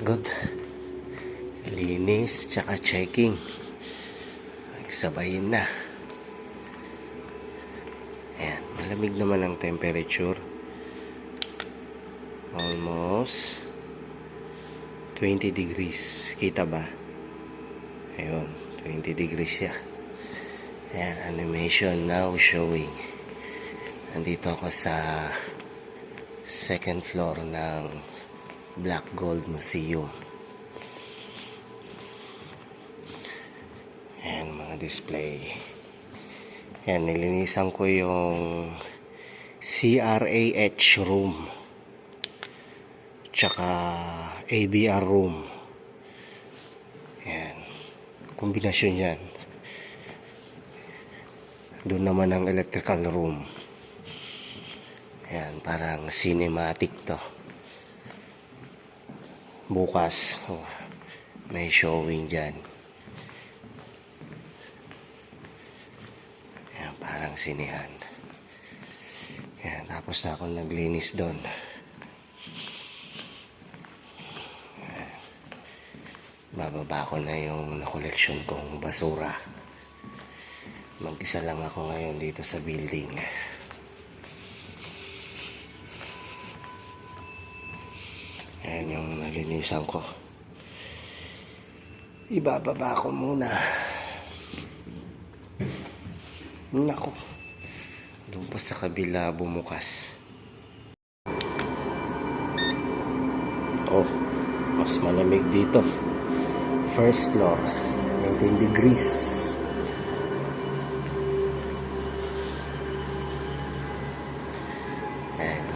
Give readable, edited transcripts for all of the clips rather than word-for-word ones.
Pagod. Linis tsaka checking. Nagsabayin na. Ayan, malamig naman ang temperature. Almost 20 degrees. Kita ba? Ayun, 20 degrees siya. Ayan, animation now showing. Nandito ako sa second floor ng Black Gold Museum. Ayan, mga display. Ayan, nilinisan ko yung CRAH room tsaka ABR room. Ayan, kombinasyon yan. Doon naman ang electrical room. Ayan, parang cinematic to. Bukas may showing dyan. Ayan, parang sinehan. Ayan, tapos na ako naglinis doon. Bababa ko na yung na-collection kong basura. Mag-isa lang ako ngayon dito sa building. Ayan yung nalinisan ko. Ibababa ko muna. Nako. Doon pa sa kabila bumukas. Oh, mas malamig dito. First floor, 18 degrees. And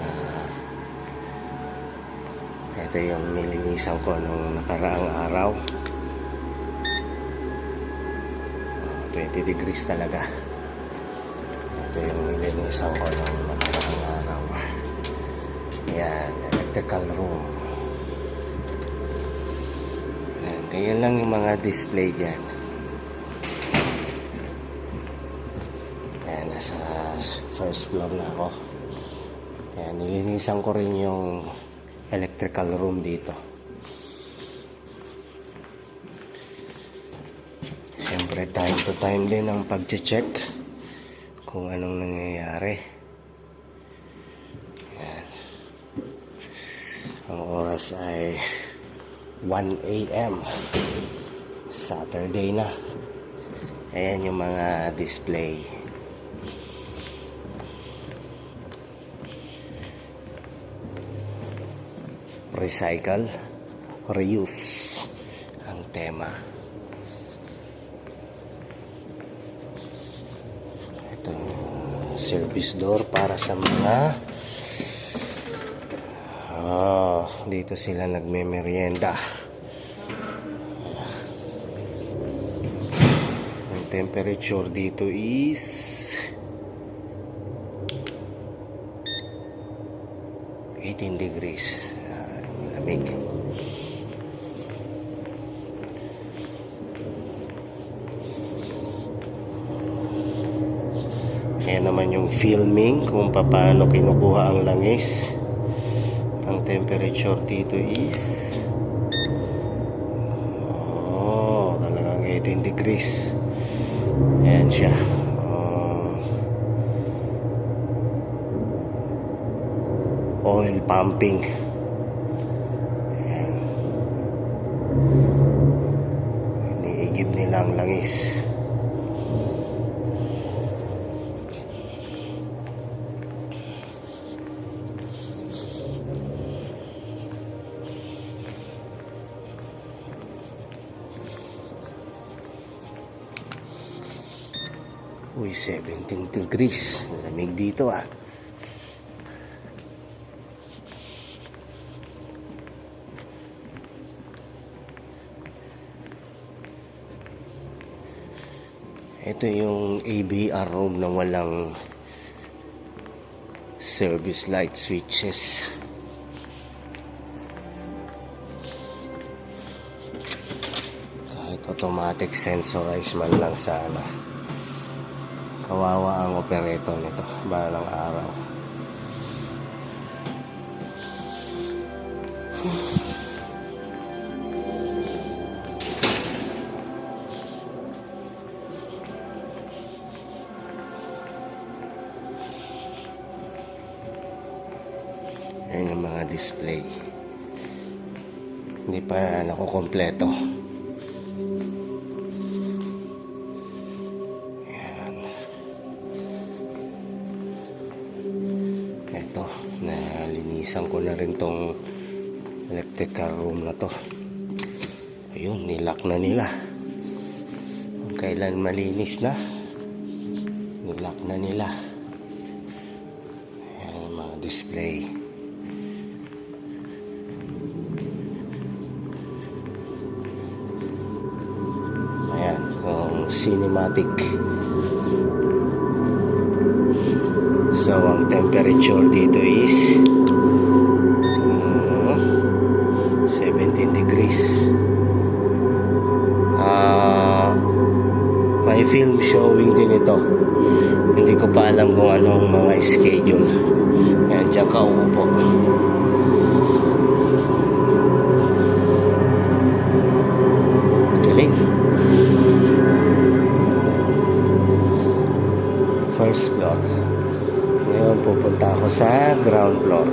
ito yung nilinisan ko nung nakaraang araw. 20 degrees talaga. Ito yung nilinisan ko nung nakaraang araw. Ayan, electrical room. Ayan, ganyan lang yung mga display dyan. Ayan, nasa first floor na ako. Ayan, nilinisan ko rin yung electrical room dito. Siyempre time to time din ang pag-check kung anong nangyayari. Ayan. Ang oras ay 1 AM. Saturday na. Ayan yung mga display. Recycle, reuse ang tema. Ito service door para sa mga dito sila nagme-merienda. Ang temperature dito is 18 degrees. Malamig. Ayan naman yung filming kung paano kinukuha ang langis. Ang temperature dito is talagang 18 degrees. Ayan siya. Oil pumping. Ayan. Iniigib nila ang langis. Uy, 17 degrees. Lamig dito ah. Ito yung ABR room na walang service light switches. Kahit automatic sensorized man lang sana. Kawawa ang operator nito balang araw. mga display. Hindi pa nakukompleto. Ayan. Ito, nalinisan ko na rin tong electrical room na to. Ayun, nilock na nila. Kung kailan malinis na, nilock na nila. Ayan, mga display. Ayan, kung cinematic. So, ang temperature dito is 17 degrees. May film showing din ito. Hindi ko pa alam kung anong mga schedule. Ayan, dyan ka uupo. Galing. First floor. Ngayon pupunta ako sa ground floor.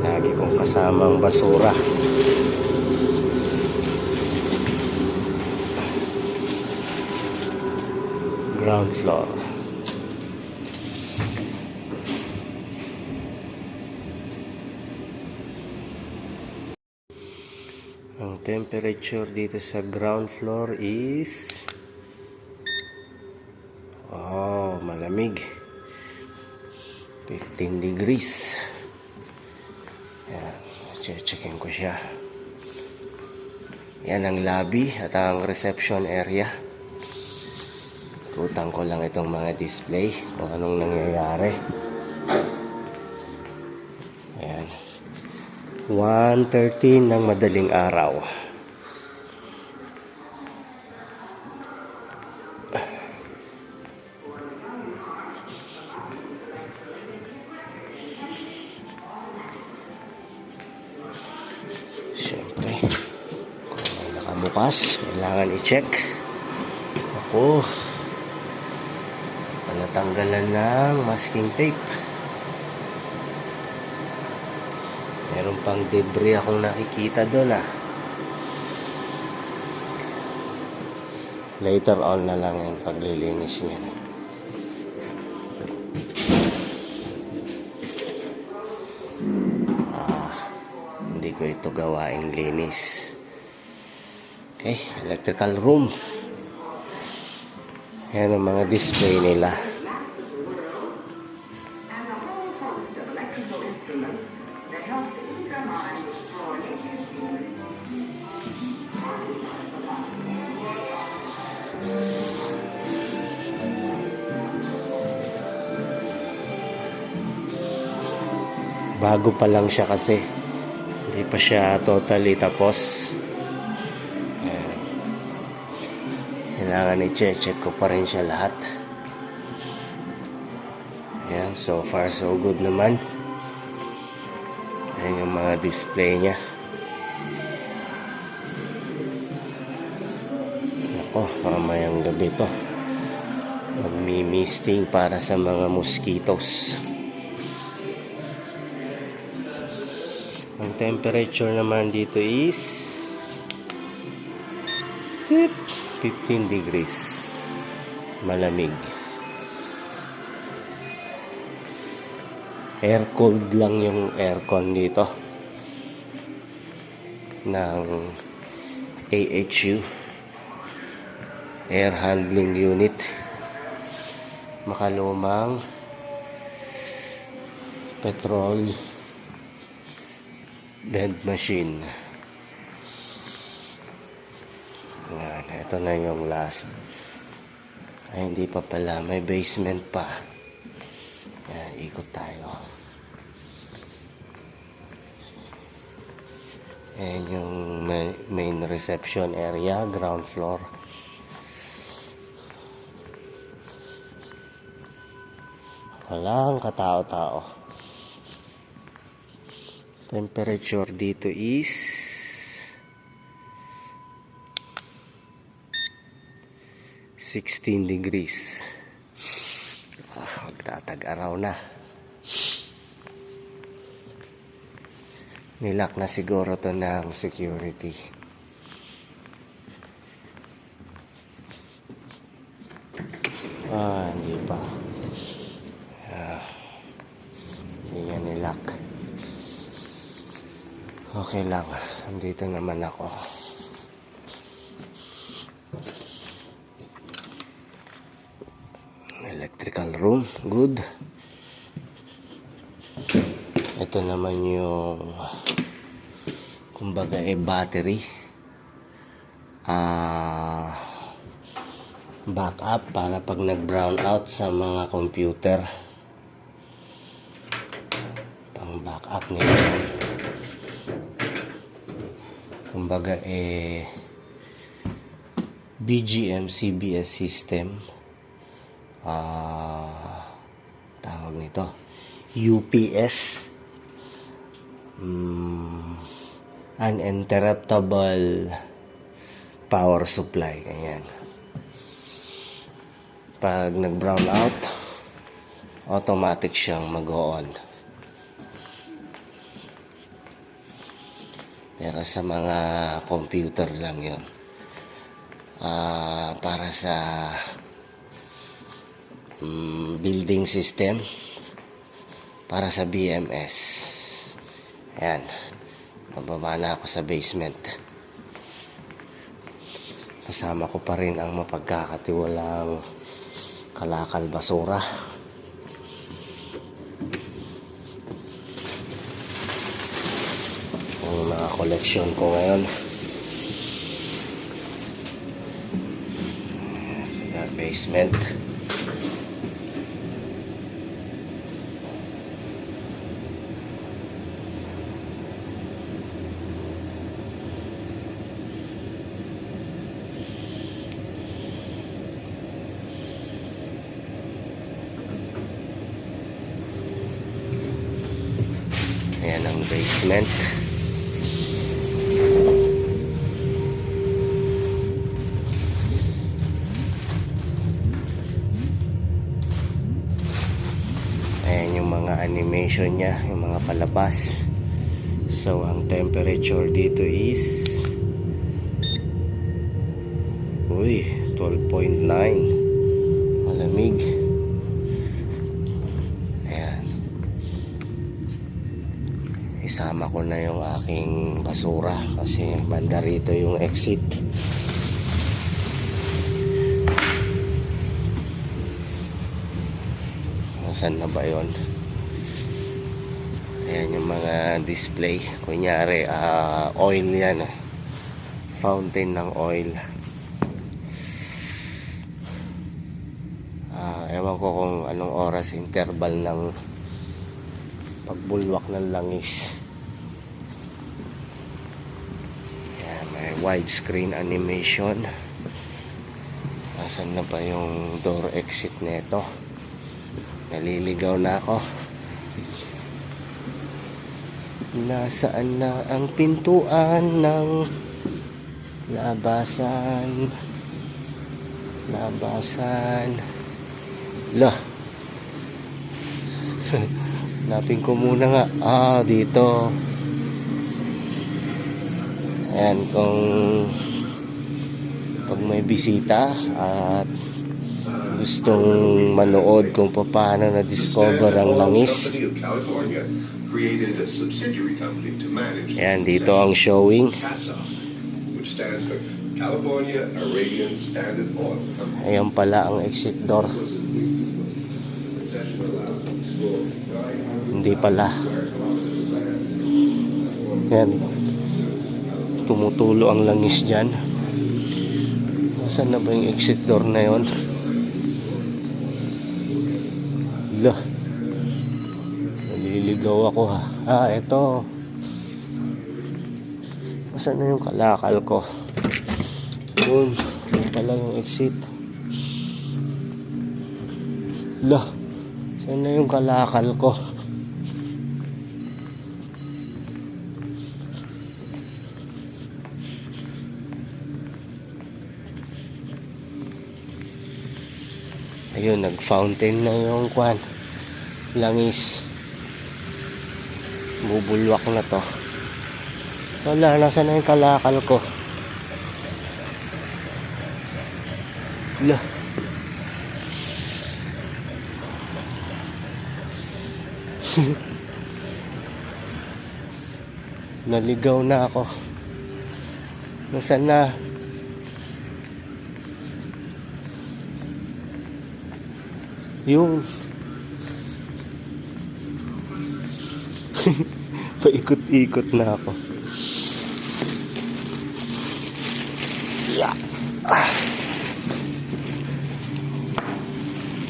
Lagi kong kasamang basura. Ground floor. Ang temperature dito sa ground floor is malamig. 15 degrees. Yan, checkin ko siya. Yan ang lobby at ang reception area. Ikutan ko lang itong mga display kung anong nangyayari. Ayan. 1:13 ng madaling araw. Siyempre, kung may nakabukas, kailangan i-check. Ako, natanggalan ng masking tape. Meron pang debris akong nakikita doon Later on na lang yung paglilinis niya. Hindi ko ito gawaing linis. Okay, electrical room. Yan ang mga display nila. Bago pa lang siya kasi. Hindi pa siya totally tapos. Kailangan i-check ko pa rin siya lahat. Ayan, so far so good naman. Ayan yung mga display niya. Ako, mamayang gabi to. Magmi-misting para sa mga mosquitoes. Ang temperature naman dito is 15 degrees. Malamig. Air cooled lang yung aircon dito ng AHU, Air Handling Unit. Makalumang petrol bed machine. Yan, ito na yung last. Ay, hindi pa pala. May basement pa. Yan, ikot tayo. Yan yung main reception area, ground floor. Walang katao-tao. Temperature dito is 16 degrees. Magtatag-araw na. Nilock na siguro to ng security. Hindi pa. Hindi nga nilock. Okay lang. Andito naman ako. Electrical room. Good. Ito naman yung kumbaga battery. Backup para pag nag-brown out sa mga computer. Pang backup nila. Kumbaga BGM CBS system. Tawag nito UPS, uninterruptible power supply. Ganyan. Pag nag-brown out, automatic siyang mag-on. Pero sa mga computer lang yun. Para sa building system, para sa BMS. Ayan. Pababa na ako sa basement. Kasama ko pa rin ang mapagkakatiwalang kalakal basura. Ang mga koleksyon ko ngayon. Sa basement. Ayan ang basement. Ayan yung mga animation niya, yung mga palabas. So ang temperature dito is 12.9. Malamig. Isama ko na yung aking basura kasi banda rito yung exit. Nasaan na ba yun? Ayan yung mga display. Kunyari oil yan. Fountain ng oil. Ewan ko kung anong oras interval ng pagbulwak ng langis. Ayan, may widescreen animation. Nasaan na ba yung door exit nito? Naliligaw na ako. Nasaan na ang pintuan ng labasan? Lah. Hanapin ko muna nga. Dito. Ayan, kung pag may bisita at gustong manood kung paano na-discover ang langis. Ayan, dito ang showing. Ayan pala ang exit door. Hindi pala. Ayan. Tumutulo ang langis dyan. Nasaan na ba yung exit door na yon? Lah. Naliligaw ako ha. Eto. Nasaan na yung kalakal ko? Yun. Yan pala yung exit. Lah. Saan na yung kalakal ko? Ayun, nag-fountain na yung langis. Bubulwak na to. Wala, nasa na yung kalakal ko? Wala. Naligaw na ako. Nasaan na? Yung paikot-ikot na ako. Yeah.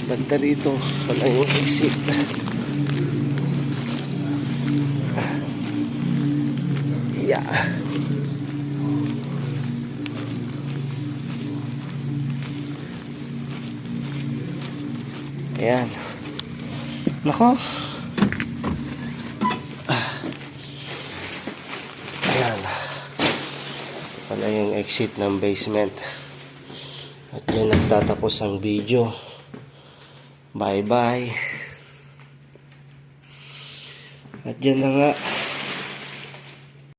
Banda rito. Wala yung exit. Yeah. Ayan. Nako. Ayan. Wala yung exit ng basement. At yan nagtatapos ang video. Bye bye. At yan na nga.